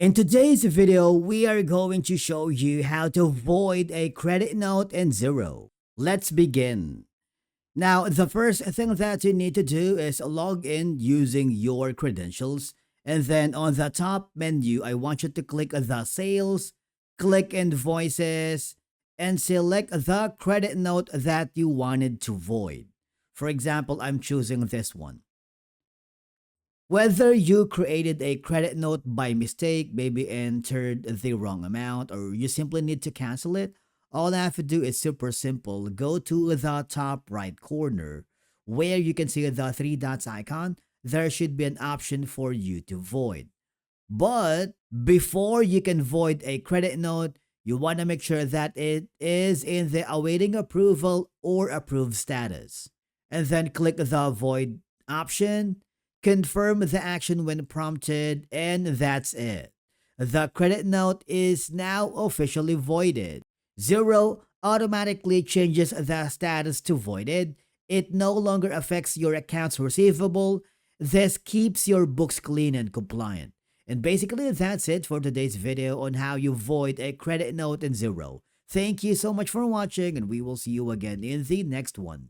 In today's video, we are going to show you how to void a credit note in Xero. Let's begin. Now, the first thing that you need to do is log in using your credentials. And then on the top menu, I want you to click the sales, click invoices, and select the credit note that you wanted to void. For example, I'm choosing this one. Whether you created a credit note by mistake, maybe entered the wrong amount, or you simply need to cancel it, all I have to do is super simple. Go to the top right corner where you can see the three dots icon. There should be an option for you to void. But before you can void a credit note, you want to make sure that it is in the awaiting approval or approved status. And then click the void option, confirm the action when prompted, and that's it. The credit note is now officially voided. Xero automatically changes the status to voided. It no longer affects your accounts receivable. This keeps your books clean and compliant. And basically, that's it for today's video on how you void a credit note in Xero. Thank you so much for watching, and we will see you again in the next one.